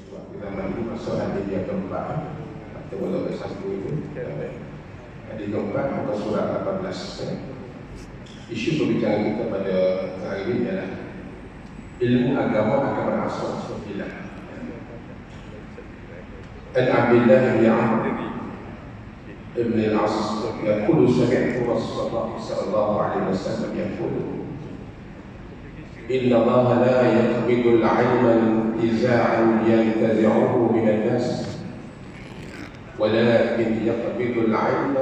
Kita mandi masuk hadis yang keempat. Kita boleh baca satu itu. Hadis keempat muka surat 18. Isu pembicaraan kita pada hari ini adalah ilmu agama akan berasal sepertilah. An Abdullah bin Amr ibn al-As yaqulu sami'tu Rasulullah sallallahu alaihi wasallam yaqulu Inna Allah la yaqbidu al-'ilma intiza'an yantazi'uhu min an-nas ولكن يقبض العلم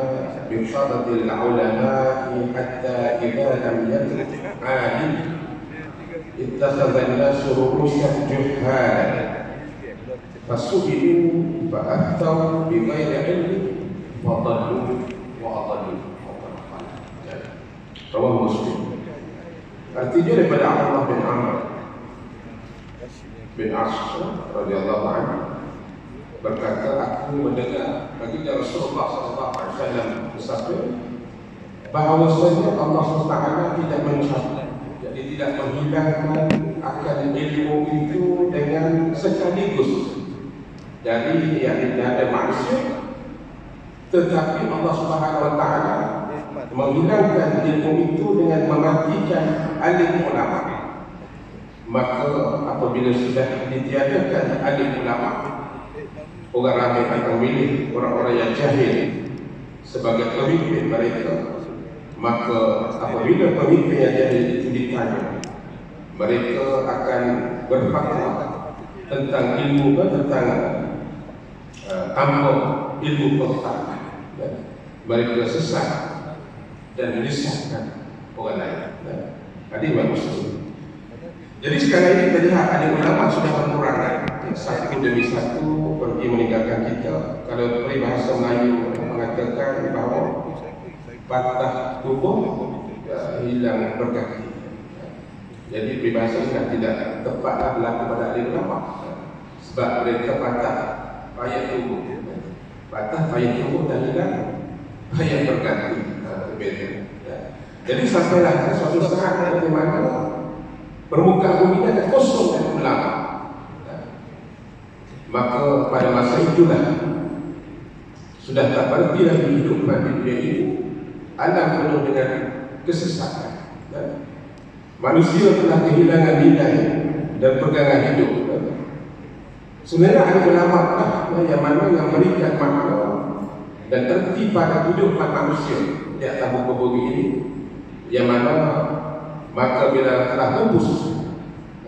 بقبض العلماء حتى إذا لم يترك عالم اتخذ الناس رؤوسا جهالا فسئلوا فأفتوا بغير علم فضلوا وأضلوا. رواه مسلم. Artinya daripada Abdullah bin Amr bin As radhiyallahu anhu berkata, aku mendengar baginda Rasulullah SAW bersabda bahawasanya Allah SWT tidak mencabut, jadi tidak menghilangkan akan ilmu itu dengan sekaligus dari yang ada manusia, tetapi Allah SWT menghilangkan ilmu itu dengan mematikan alim ulama. Maka apabila sudah ditiadakan alim ulama, orang ramai akan memilih orang-orang yang jahil sebagai pemimpin mereka. Maka apabila pemimpin yang jahil itu ditanya, mereka akan berfatwa tentang ilmu, tentang tanpa ilmu pengetahuan. Mereka sesat dan menyesatkan orang lain. Hadis Muslim. Jadi sekarang ini kita lihat ada ulama sudah berkurang, satu demi satu pergi meninggalkan kita. Kalau peribahasa Melayu mengatakan bahawa patah tubuh hilang berkaki. Jadi peribahasa sudah tidak tepatlah berlaku pada ahli ulama, sebab mereka patah payah tubuh, dan hilang payah berkaki. Jadi sampailah suatu saat di mana permukaan bumi akan kosong dan ulama. Maka pada masa itulah sudah tak berhenti lagi hidup di dunia ini, alam penuh dengan kesesatan. Manusia telah kehilangan nilai dan pegangan hidup. Sebenarnya ada ulama lah yang mana yang berikan makna dan erti pada kehidupan manusia di atas muka bumi ini, yang mana maka bila telah hembus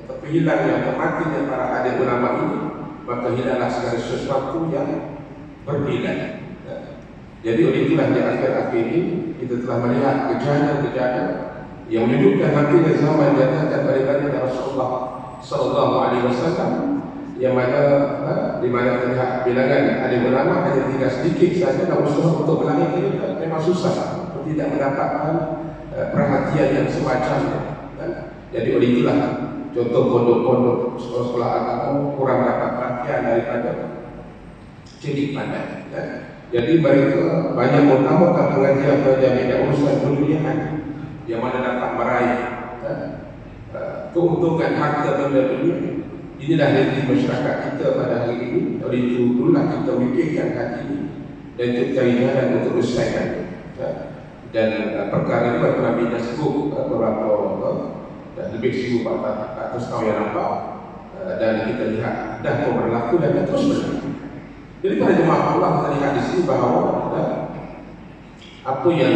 atau hilangnya atau matinya para adik ulama ini, maka hilanglah segala sesuatu yang bernilai. Jadi oleh itulah di akhir-akhir ini kita telah melihat kejadian-kejadian yang menunjukkan nantinya zaman datang daripada Rasulullah sallallahu alaihi wasallam, yang mana di mana terlihat bilangan adik ulama hanya tinggal sedikit saja, dan usaha untuk melahirkan itu memang susah, tidak mendapatkan perhatian yang semacamnya. Jadi oleh itulah contoh pondok-pondok sekolah-sekolah agama kurang dapat perhatian daripada cilik pandai. Jadi mereka banyak mengutamakan pengajian-pengajian tidak urusan keduniaan, yang mana dapat meraih keuntungan harta benda dunia. Inilah rezeki masyarakat kita pada hari ini. Oleh itulah kita mikirkan hati ini dan kita cari jalan untuk selesaikan. Dan perkara ini telah kita sebut beberapa lebih 1400 tahun yang lampau, dan kita lihat dah berlaku dan terus berlaku. Jadi pada jemaah Allah kita lihat di sini bahawa apa yang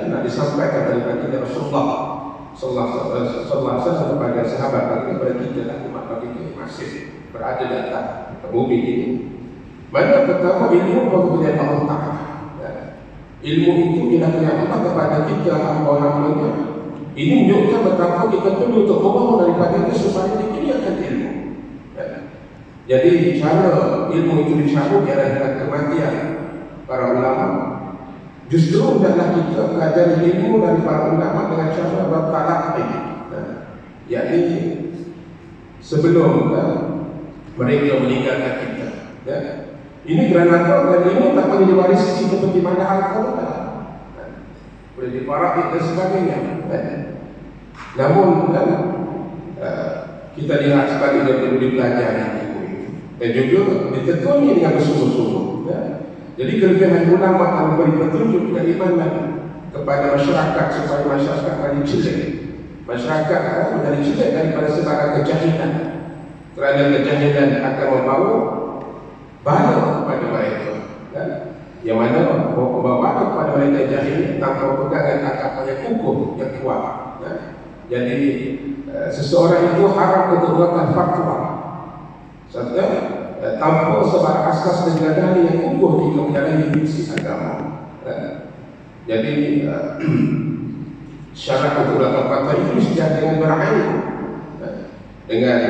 nak disampaikan daripada Rasulullah sallallahu alaihi wasallam kepada sahabat kepada kita dan umat bagi kita masih berada di atas bumi ini. Mana pertama ilmu kemudian Allah Taala. Ilmu itu dilakukan Allah kepada kita hamba-hambanya. Ini menunjukkan betapa kita perlu untuk membangun daripada itu supaya dikirakan ilmu. Jadi cara ilmu itu dicabut ialah dengan kematian para ulama. Justru hendaklah kita belajar ilmu dari para ulama dengan cara bertalaqi, yakni sebelum mereka meninggalkan kita. Ini kerana apa? Dan ilmu tak boleh diwarisi seperti mana harta, boleh diparaki dan sebagainya. Namun kita lihat sebagai yang perlu dipelajari ilmu itu. dan juga ditekuni dengan bersungguh-sungguh. Jadi kelebihan ulama akan memberi petunjuk keimanan kepada masyarakat supaya masyarakat menjadi cerdik. Masyarakat menjadi cerdik daripada sebarang kejahilan, kerana kejahilan akan membawa bala kepada mereka, yang mana membawa kepada mereka jahil tanpa pegangan akal yang kukuh yang kuat. Jadi seseorang itu haram untuk melakukan fatwa tanpa sebarang asas dan dalil yang kukuh jika menjalani prinsip agama. Jadi syarat untuk melakukan fatwa itu mesti dengan berilmu, dengan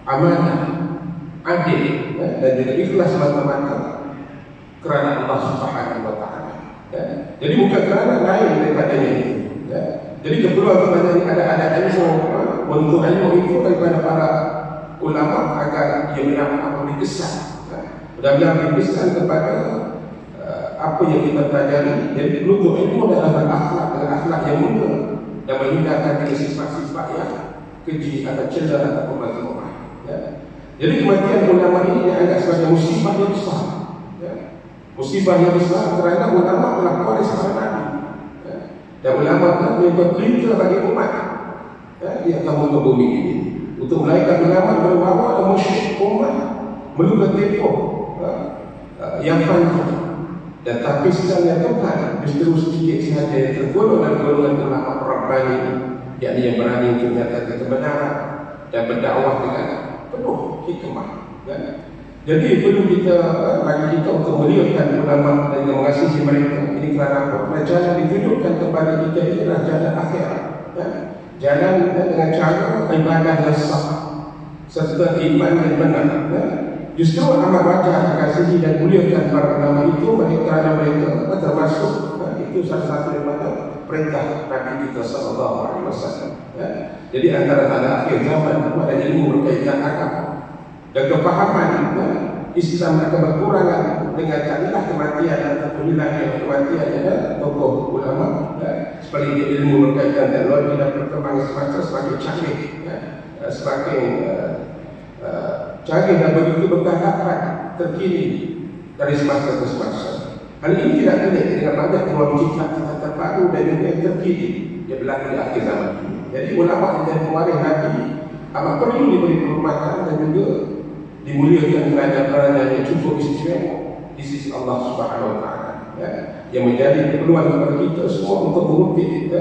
amanah, adil, dan juga ikhlas semata-mata kerana Allah Subhanahu wa Ta'ala. Jadi bukan kerana lain daripadanya itu. Jadi keperluan sebenarnya ada ilmu, untuk ilmu itu daripada para ulama agar ia benar-benar dikesan, benar-benar dikesan kepada apa yang kita pelajari. Jadi untuk ilmu adalah berakhlak dengan akhlak yang mulia dan menghindarkan dari sifat-sifat yang keji atau celah atau pemazmuran. Jadi kematian ulama ini dianggap sebagai musibah yang besar. Musibah yang besar kerana ulama telah waris para nabi. Dan ulama telah menjadi pelita bagi umat yang kamu ke bumi ini. Untuk melahirkan ulama berbawa dan musyrik umat melukai tempoh yang panjang. Dan tapi sebenarnya Tuhan justru sedikit sahaja yang tergolong dalam golongan ulama Rabbani, yakni yang berani untuk menyatakan kebenaran dan berdakwah dengan penuh hikmah. Jadi perlu kita bagi kita untuk melihatkan ulama dan mengasihi mereka. Ini kerana apa? Kerana jalan ditunjukkan kepada kita ini adalah jalan akhirat. Jalan dengan cara ibadah yang sah serta iman yang benar. Justru amat wajar dikasihi dan muliakan para ulama itu kerana mereka termasuk itu salah satu daripada perintah Nabi kita sallallahu alaihi wasallam. Jadi antara tanda akhir zaman pada ilmu berkaitan agama dan kefahaman Islam akan berkurangan dengan kalilah kematian atau hilangnya kematian tokoh ulama, seperti ilmu berkaitan teknologi dan perkembangan semasa semakin canggih, semakin canggih dan begitu berkaharapan terkini dari semasa ke semasa. Hal ini tidak terkait dengan banyak peluang cita-cita terbaru dan juga yang terkini yang berlaku di akhir zaman ini. Jadi ulama dan pewaris Nabi amat perlu diberi penghormatan dan juga dimuliakan kerana yang cukup istimewa di sisi Allah Subhanahu wa Ta'ala, yang menjadi keperluan kepada kita semua untuk mengutik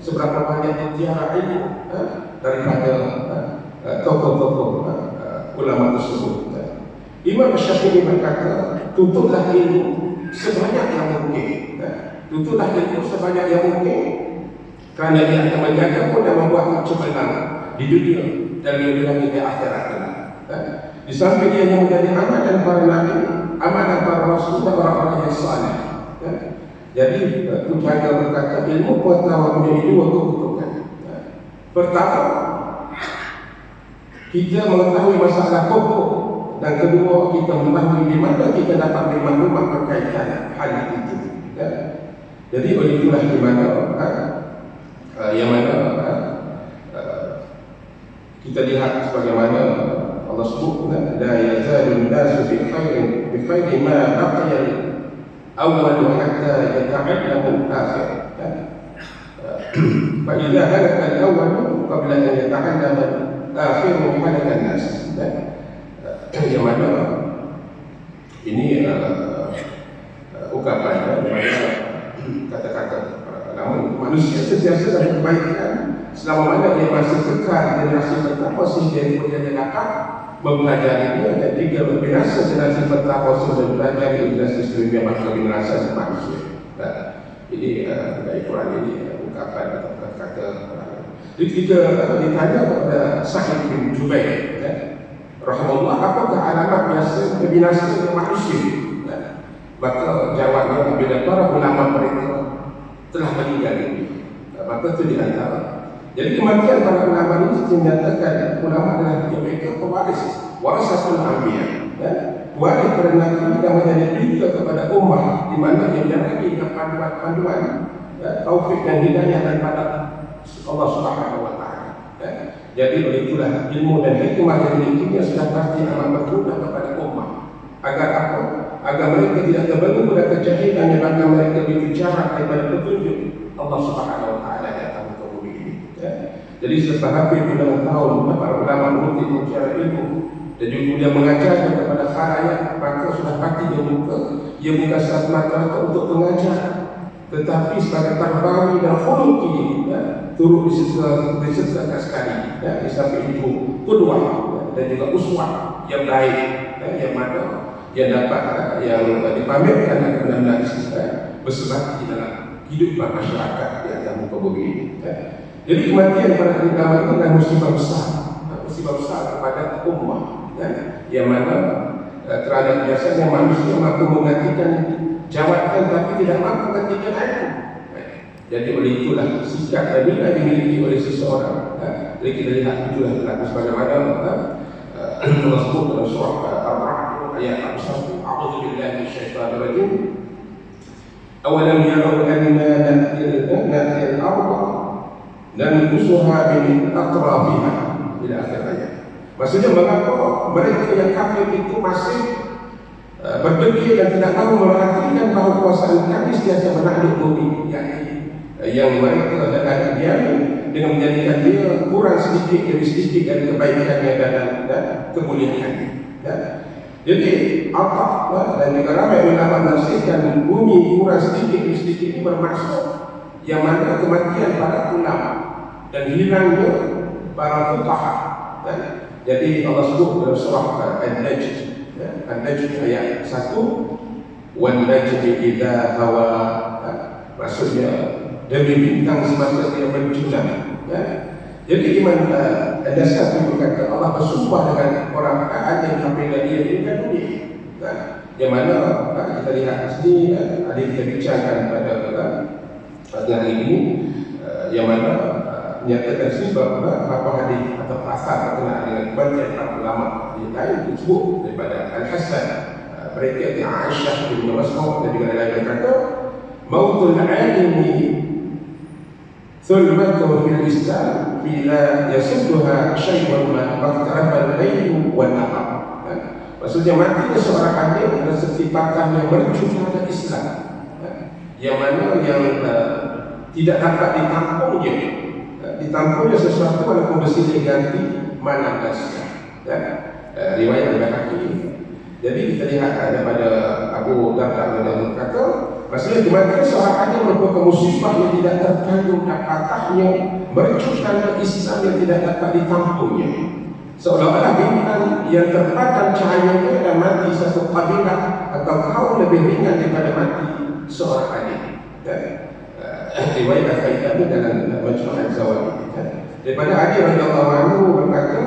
seberapa banyak tiara ilmu daripada tokoh-tokoh ulama tersebut. Imam Syafi'i berkata, tutuplah ilmu sebanyak yang mungkin. Tutuplah ilmu sebanyak yang mungkin kerana dia akan menjaga pun dan membuat cemerlang di dunia dan juga di akhirat. Di samping dia yang menjadi amanah para nabi, amanah para rasul dan orang-orang yang saleh. Jadi Tuhan berkata ilmu pengetahuan menjadi dua kebutuhan. Pertama, kita mengetahui masalah pokok, dan kedua kita mengetahui di mana kita dapat maklumat berkaitan hal itu. Jadi oleh itulah di mana yang mana kita lihat sebagaimana Allah sebut, la yazalun nasu bi khairin ma baqiya awwal hatta yata'allamu al-akhir. Fa idza halaka al-awwal qabla an yata'allama al-akhir halaka an-nas. Yang mana ini ungkapan kata-kata namun manusia sentiasa dalam kebaikan selama mana dia masih kekal generasi pertama sehingga kemudian dia dapat mempelajari dan juga binasa generasi pertama sudah belajar generasi sebelumnya maka binasa manusia. Ini dari Quran ini ungkapan atau kata-kata. Jadi kita ditanya kepada Sa'id bin Jubair, rahimahullah, apakah alamat biasa kebinasaan manusia? Maka jawabnya, bila para ulama mereka telah meninggal ini, maka itu di antara. Jadi kematian para ulama ini menyatakan ulama adalah mereka pewaris, warasatul anbiya, waris para nabi yang menjadi berita kepada umat di mana yang menjadi panduan, taufik dan hidayah daripada Allah Subhanahu wa Ta'ala. Jadi oleh itulah ilmu dan hikmah yang dimilikinya sudah pasti amat isyarat daripada petunjuk Allah Subhanahu Wa Taala datang ke bumi ini. Jadi setelah hampir 9 tahun para ulama menuntut mencari ilmu dan juga dia mengajarkan kepada khalayak, maka sudah pasti dia bukan semata-mata untuk mengajar, tetapi sebagai tarbami dan khuluqi, turut disertakan sekali. Di samping itu qudwah dan juga uswah yang baik, yang mana yang dapat yang dipamerkan dan benar-benar bersebut di dalam kehidupan masyarakat di atas muka bumi ini. Jadi kematian para ulama itu adalah musibah besar kepada ummah, yang mana terhadap biasanya manusia mampu menggantikan jawatan tapi tidak mampu menggantikan ilmu. Jadi oleh itulah sikap dan nilai dimiliki oleh seseorang. Jadi kita lihat itulah berlaku sebagaimana Allah sebut dalam surah Ar-Ra'd ayat 1. A'udzubillahi minasyaitonir rajim. Awalam yarau anna na'til arda nanqusuha min atrafiha ila akhir ayat. Maksudnya mengapa mereka yang kafir itu masih berdengki dan tidak mahu memperhatikan bahawa kuasaan kami sentiasa menakluk bumi, yang mereka ada diamin dengan menjadikan dia kurang sedikit demi sedikit dari kebaikannya dan kemuliaannya. Jadi Allah dan juga ramai ulama menafsirkan bumi kurang sedikit demi sedikit ini bermaksud yang mana kematian para ulama dan hilangnya para fuqaha. Jadi Allah sebut dalam surah An-Najm, An-Najm ayat 1, wan najmi idza hawa, maksudnya demi bintang semasa dia berjulang. Jadi iman dasar itu kata Allah bersumpah dengan orang ada yang apabila dia meninggal dunia. Yang mana kita lihat sini ada kita bincangkan pada hari ini, yang mana menyatakan sini bahawa apa hadis atau asar berkenaan dengan kematian para ulama yang lain disebut daripada Al-Hasan, mereka di Aisyah bin Mas'ud dan juga lain-lain berkata, mautul alimi thulmatu fil Islam bila yasudduha syai'un ma waqtaraba al-layl wan nahar. Maksudnya matinya seorang alim adalah seperti patah yang mercu terhadap Islam, yang mana yang tidak dapat ditampungnya sesuatu walaupun bersih ganti malam dan siang. Riwayat Al-Baihaqi. Jadi kita lihat daripada Abu Darda yang kata, maksudnya kematian seorang alim merupakan musibah yang tidak terkandung dan patahnya mercukan Islam yang tidak dapat ditampungnya. Seolah-olah bintang yang terpadam cahayanya dan mati satu kabilah atau kaum lebih ringan daripada mati seorang alim. Riwayat Al-Baihaqi dalam Majmu' Al-Zawaid. Daripada Ali radhiyallahu anhu berkata,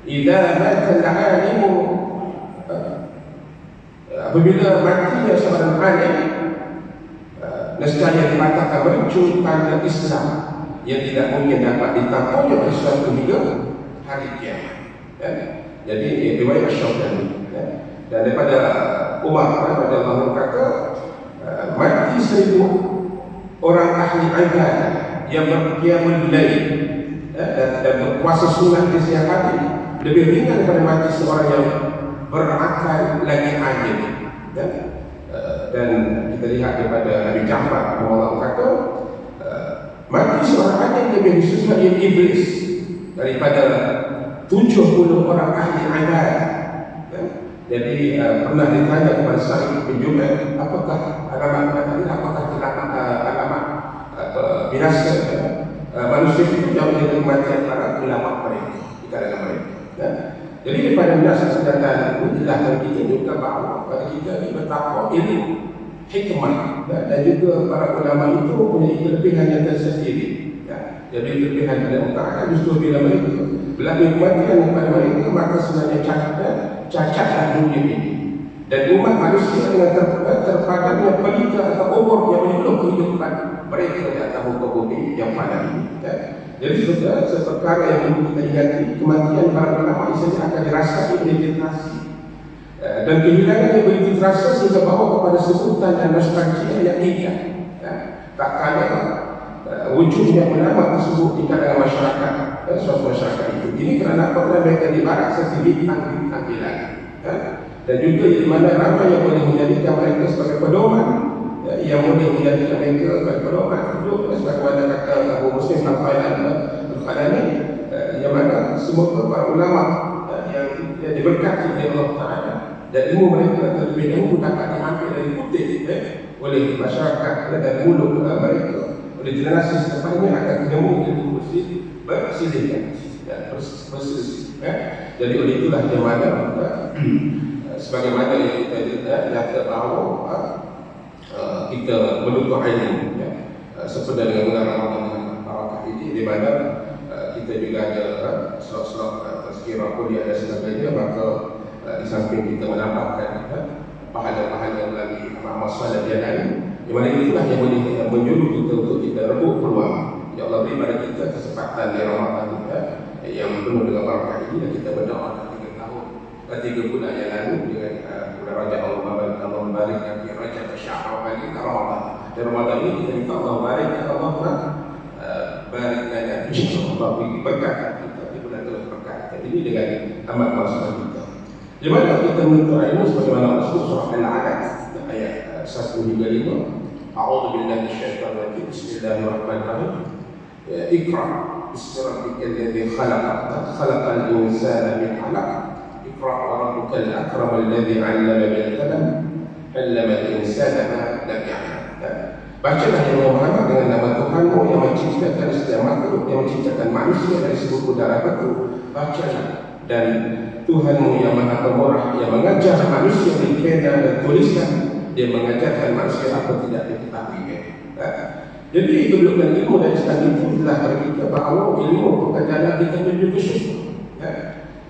"Idza mata al-'alimu," apabila matinya seorang alim, nescaya dikatakan mercu tanda Islam yang tidak mungkin dapat ditampungnya oleh suatu hingga hari kiamat. Jadi riwayat Asy-Syafi'i. Dan daripada Umar radhiyallahu anhu kata, mati 1000 orang ahli ibadah yang berqiyamul lail dan berpuasa sunat di siang hari lebih ringan daripada mati seorang yang berakal lagi alim. Dan kita lihat daripada Abi Ja'far Allah kata, mati seorang alim lebih disusah iblis daripada 70 orang ahli ibadah. Jadi pernah ditanya kepada Sa'id bin Jubair, apakah alamat alamat binasa manusia itu jauh dari kematian para ulama mereka di kalangan mereka. Jadi daripada binasa sedangkan menjelaskan kita juga bahawa pada kita ini betapa ilmu, hikmah dan juga para ulama itu punya kelebihan yang tersendiri. Jadi kelebihan pada muka justru bila mereka berlaku kematian kepada mereka, maka sebenarnya cacatlah dunia ini. Dan umat manusia dengan terpadannya pelita atau umur yang menyebelum kehidupan mereka di atas muka bumi yang pada ini. Jadi seperkara yang perlu kita ingati, kematian para ulama ini akan dirasai oleh generasi, dan kehilangan yang begitu terasa sehingga bawa kepada sebutan dan nostalgia yang indah. Tak kala wujudnya ulama tersebut di kalangan masyarakat, suatu masyarakat itu. Ini kerana apabila mereka dibarak seperti bintang-bintang hilang, dan juga di mana ramai yang boleh menjadikan mereka sebagai pedoman yang boleh menjadikan mereka pedoman hidup sebagaimana kata Abu Muslim Al-Qadani, yang mana semua para ulama yang diberkati oleh Allah Ta'ala dan ilmu mereka terlebih dahulu dapat diambil dari kutip oleh masyarakat dan mulut mereka oleh generasi setelahnya akan ketemu ilmu bersilih berselisih. Jadi oleh itulah yang mana sebagaimana yang kita nyata bahawa kita menuntut ilmu sepenuhnya dengan bulan Ramadan barakah ini, di mana kita juga ada slot-slot tazkirah kuliah dan sebagainya, maka di samping kita menambahkan pahala-pahala melalui amal solat yang lain, di mana itulah yang boleh menyuruh kita untuk kita rebut peluang. Ya Allah beri pada kita kesempatan di Ramadan yang penuh dengan barakah ini, dan kita berdoa 3 tahun 3 bulan yang lalu dengan bulan Rajab, Allah barik fi Rajab Sya'ban dan Ramadan. Di Ramadan ini kita minta Allah barik, Allah barik lana insyaallah berkat kita di bulan berkat ini dengan amal masalah kita. Di mana kita menuntut ilmu sebagaimana Rasul surah Al-Alaq ayat 1 hingga 5. A'udzu billahi minasyaitonir rajim. Bismillahirrahmanirrahim. Iqra bismi rabbikal ladzi khalaqal insana min 'alaq. Iqra wa rabbukal akram alladzi 'allama bil qalam 'allama al insana ma lam ya'lam. Bacalah yang Muhammad dengan nama Tuhanmu yang menciptakan setiap makhluk, yang menciptakan manusia dari sebuah darah batu. Bacalah, dan Tuhanmu yang Maha Pemurah yang mengajar manusia di pena dan tulisan, dia mengajarkan manusia apa tidak diketahuinya. Jadi kedudukan ilmu dan Islam itu telah berkata bahawa ilmu pekerjaan kita menuju ke syurga.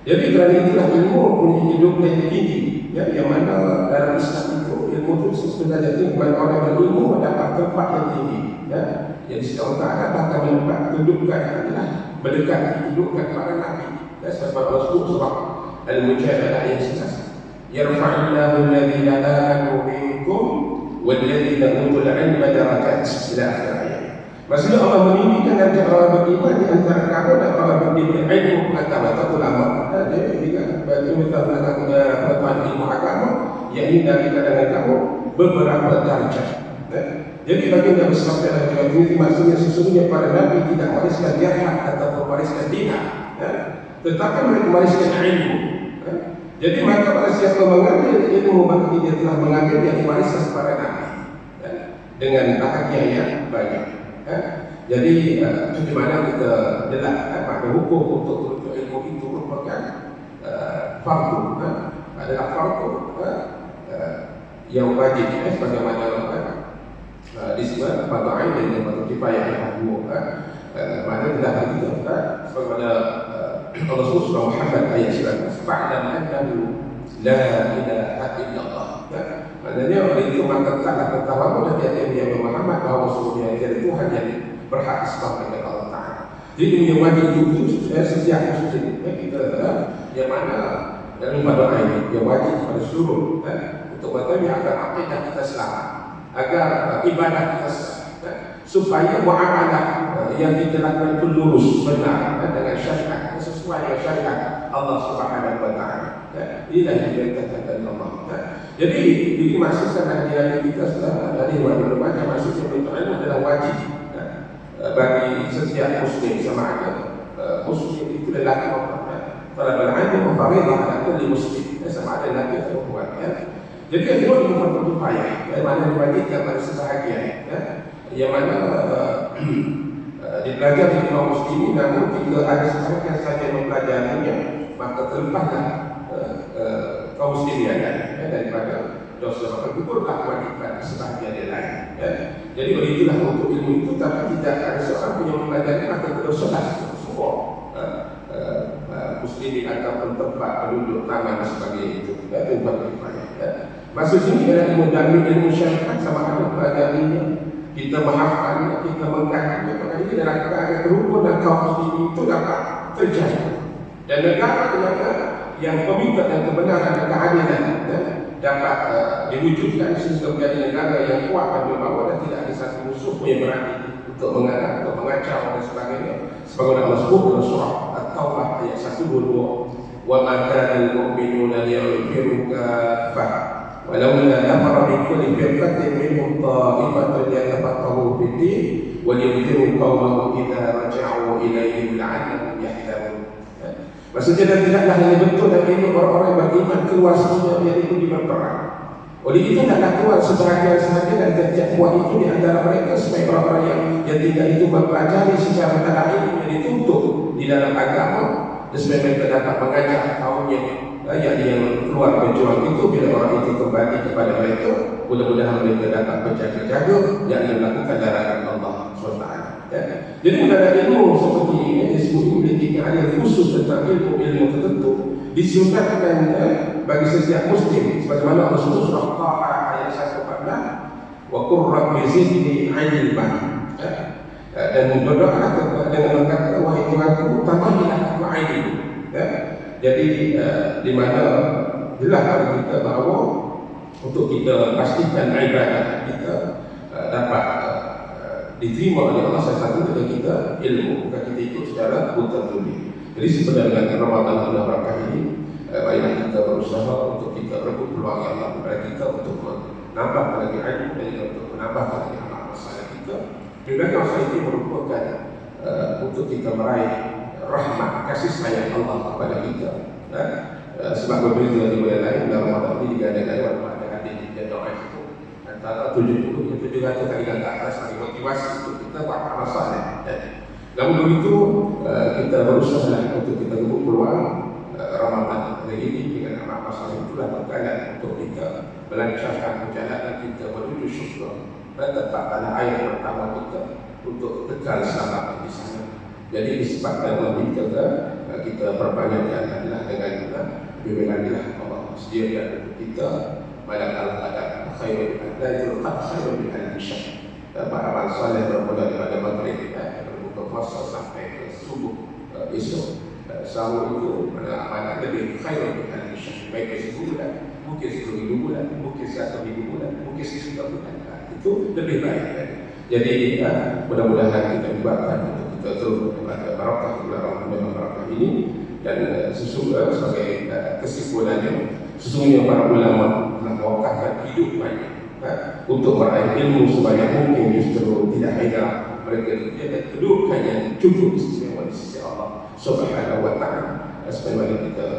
Jadi kerana itulah ilmu punya hidup yang tinggi, yang mana dalam Islam itu ilmu itu sebenarnya tinggi, orang berilmu mendapat tempat yang tinggi. Jadi Allah Ta'ala bahkan mendapat kedudukan adalah mendekati kedudukan para Nabi. Sebab Allah surah Al-Mujadalah ayat 11. Yarfa'illahu alladhina amanu minkum walladhina utul ilma darajat ila akhir ayat. Maksudnya Allah meninggikan antara orang beriman di antara kamu dan orang beriman ilmu kata-kata ulama. Jadi bagi kita pengetahuan ilmu agama, yang ini dari kalangan kamu beberapa darjat. Jadi bagi Nabi Sallallahu Alaihi Wasallam maksudnya sesungguhnya para Nabi tidak mewariskan dirham atau mewariskan dinar, tetapi mereka mewariskan ilmu. Jadi maka pada siapa mengambil ilmu, maka dia telah mengambil yang diwariskan kepada Nabi dengan bahagia yang banyak. Jadi bagaimana kita adalah pada hukum untuk menuntut ilmu itu merupakan fardu, adalah fardu yang wajib, sebagaimana di sini fardu ain dan fardu kifayah yang dua. Mana adalah kita sebagaimana Allah Subhanahu Muhammad ayat 19. Fa'lam annahu la ilaha illallah. Maknanya oleh itu maka taklah ketahuan dan Nabi Muhammad bahawa sesungguhnya tiada Tuhan yang berhak disembah kecuali Allah Ta'ala. Jadi yang wajib itu setiap muslim kita yang mana dalam pada ayat yang wajib pada seluruh untuk mengetahui agar akidah kita selamat, agar ibadah kita selamat, supaya muamalah yang kita lakukan itu lurus benar dengan syariat, sesuai dengan syariat Allah Subhanahu wa Ta'ala. Inilah yang diperintahkan oleh Allah. Jadi dimaksudkan hadiah kita dari wajib berbaca, maksudnya itu adalah wajib bagi setiap muslim sama ada muslim itu lelaki maupun pada berhenti memfaridah ala kulli muslim sama ada lelaki atau perempuan. Jadi yang kedua itu fardu kifayah, yang mana diwajibkan pada sebahagian, yang mana dipelajari di kaum muslimin, namun jika ada sebahagian saja mempelajarinya, maka terlepaslah kaum muslimin yang lain daripada dosa, maka gugurlah kewajiban sebahagian yang lain. Jadi begitulah untuk ilmu itu, tapi tidak ada seorang punya mempelajari maka berdosalah semua muslimin ataupun tempat penduduk taman dan sebagainya itu tempat kifayah. Maksud sini adalah ilmu dalil, ilmu syariat sama ada pelajarinya, kita menghafalnya, kita mengkajinya, maka ini adalah keadaan kerukunan kaum muslimin itu dapat terjadi. Dan negara yang meminta dan kebenaran dan keadilan dapat diwujudkan sehingga menjadi negara yang kuat dan berbahawa dan tidak ada satu musuh pun yang berani untuk mengarang, untuk mengacau dan sebagainya. Sebagaimana Allah sebut dalam surah At-Taubah ayat 122, wa ma kana al-mu'minuna liya'firu kaffah walaula nafara min kulli firqatin minhum ta'ifatun yatafaqahu fid din wa yunziru qaumahum idza raja'u ilaihim la'allahum yahdharun. Maksudnya dan tidaklah hanya betul dan ini orang-orang yang beriman keluar semuanya biar itu berperang. Oleh itu tidaklah keluar sebahagian sahaja dan tiap-tiap buah itu di antara mereka supaya orang-orang yang tinggal itu mempelajari secara tadabbur yang dituntut di dalam agama dan supaya mereka dapat mengajar kaumnya yang keluar berjuang itu bila orang itu kembali kepada mereka, mudah-mudahan mereka dapat berjaga-jaga yang melakukan larangan Allah SWT. Jadi ada ilmu seperti ini disebut memiliki keahlian khusus tentang ilmu tertentu disunatkan bagi setiap muslim sebagaimana Allah sebut surah Taha ayat 114 wa qur rabbi zidni ilman, dan berdoa dengan mengatakan wahai Tuhanku tambahilah aku ilmu. Jadi di mana jelas bagi kita bahawa untuk kita pastikan ibadah kita dapat diterima oleh Allah, salah satu kepada kita ilmu, bukan kita ikut secara buta-tuli. Jadi sebenarnya dengan Ramadan dan Barakah ini, baiklah kita berusaha untuk kita rebut peluang yang Allah kepada kita untuk menambah lagi ilmu dan juga untuk menambah lagi amal saleh kita. Sebenarnya masa ini merupakan untuk kita meraih rahmat kasih sayang Allah kepada kita. Sebab berbeza di bulan lain dalam Ramadan ini digandeng-gandeng ada hadis dan doa itu antara 70 hingga 700 kali ke atas sebagai motivasi untuk kita buat amal saleh. Namun begitu kita berusaha untuk kita rebut peluang Ramadan hari ini dengan amal saleh itulah bekalan untuk kita melancarkan perjalanan kita menuju syurga dan tetap pada air pertama kita untuk kekal selamat di sana. Jadi disebabkan lebih kita perbanyakkan adalah dengan bimbinganlah Allah sediakan untuk kita malam al-qadar khairul adlatul qad khairul min al-syahr. Amal saleh bermula daripada maghrib berbuka puasa sampai ke subuh esok. Sahur itu amalan lebih khairul min al-syahr. Baik 10 bulan, mungkin 10 bulan, mungkin 1 bulan, mungkin 1 bulan. Itu lebih baik. Jadi mudah-mudahan kita dibuatkan untuk kita terus mendapat barakah bulan Ramadan dan barakah ini. Dan sesungguhnya sebagai kesimpulannya, sesungguhnya para ulama telah mewakafkan hidup banyak untuk meraih ilmu sebanyak mungkin, justru tidak hanya mereka tidak kedua yang cukup istimewa di sisi Allah Subhanahu wa Ta'ala. Sebagaimana kita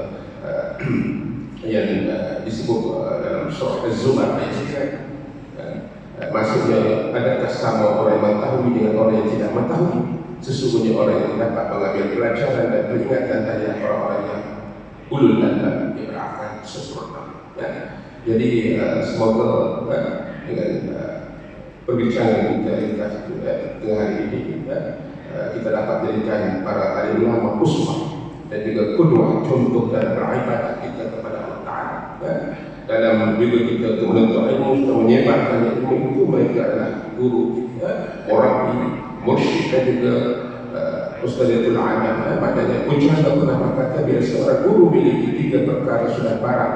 yang disebut dalam surah Az-Zumar ayat 9, maksudnya adakah sama orang yang mengetahui dengan orang yang tidak mengetahui? Sesungguhnya orang yang dapat mengambil pelajaran dan peringatan dari orang-orang yang ulul albab yang berakal sempurna. Jadi semoga dengan perbincangan kita tengah hari ini kita dapat jadikan para alim ulama uswah dan juga qudwah, contoh dalam beribadah kita kepada Allah Ta'ala. Dalam bila kita untuk menuntut ilmu, kita menyebarkan ilmu itu, mereka adalah guru kita, orang ini mursyid dan juga ustadzatul alam. Maknanya Ujjah pernah berkata, bila seorang guru memiliki 3 perkara sudah barang,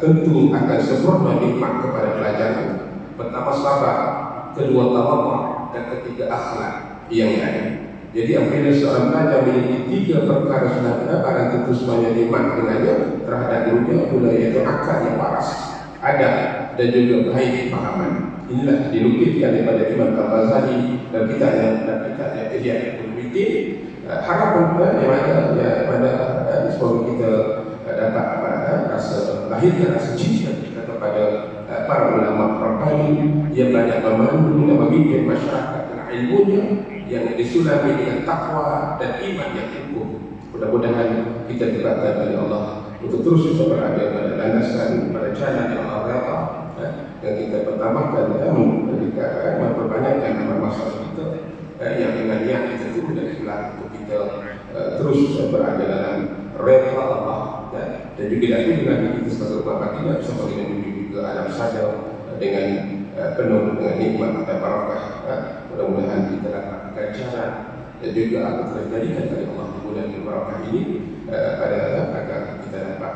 tentu akan sempurna nikmat kepada pelajaran. Pertama sabar, kedua tawadhu, dan ketiga akhlak yang lain. Jadi apabila seorang pelajar memiliki 3 perkara sudah benar, barang tentu semuanya nikmat dengannya terhadap dunia, yaitu akal yang waras, adab dan juga baik pahaman. Inilah dinukilkan daripada Imam Al-Ghazali dan kita yang Ihya Ulumuddin. Harapan yang mana semoga kita dapat rasa lahirkan rasa cinta kita kepada para ulama Rabbani yang banyak memandu dan memimpin masyarakat dengan ilmunya yang disulami dengan takwa dan iman yang teguh. Mudah-mudahan kita diberikan oleh Allah untuk terus kita berada pada landasan, pada jalan yang Allah redha, dan kita pertambahkan memberikan memperbanyakkan amal masalah kita yang dengan yang kita tunggu dan ikhlas untuk kita terus berada dalam redha Allah, dan juga dengan kita sebagai umat kita bisa bagi menuju ke alam sadar dengan penuh dengan nikmat dan barakah. Mudah-mudahan kita dapat ganjaran dan juga akan terjadikan oleh Allah di bulan barakah ini agar kita dapat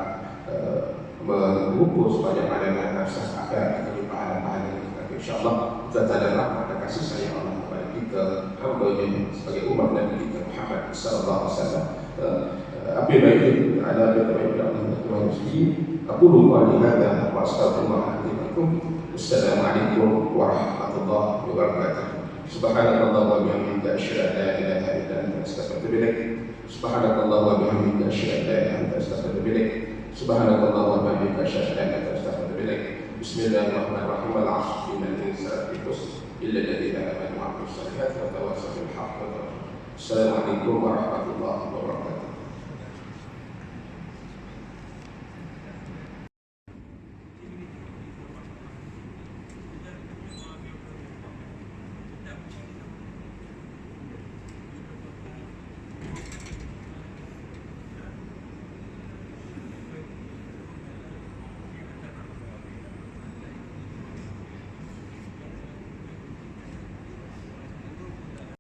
mengukur sebanyak-banyaknya nafas akhirat kita di pahala-pahala kita. InsyaAllah kita tanda rahmat dan kasih sayang Allah kepada kita hamba-Nya sebagai umat Nabi kita Muhammad sallallahu alaihi wasallam. Apa yang baik ada pada Allah Tuhan. Aku lupa di mana astaghfirullahaladzim. Assalamualaikum warahmatullahi wabarakatuh. Subhanakallah wa bihamdika asyhadu an la ilaha illa anta astaghfiruka wa atubu ilaik. Subhanakallah wa bihamdika asyhadu an la ilaha illa anta astaghfiruka wa atubu ilaik. Subhanakallah wa bihamdika asyhadu an la ilaha illa anta astaghfiruka wa atubu ilaik. Bismillahirrahmanirrahim. Al-'asr innal insana lafi khusr illa alladhina amanu wa 'amilus salihati wa tawassaw bil haqqi wa tawassaw. Assalamualaikum warahmatullahi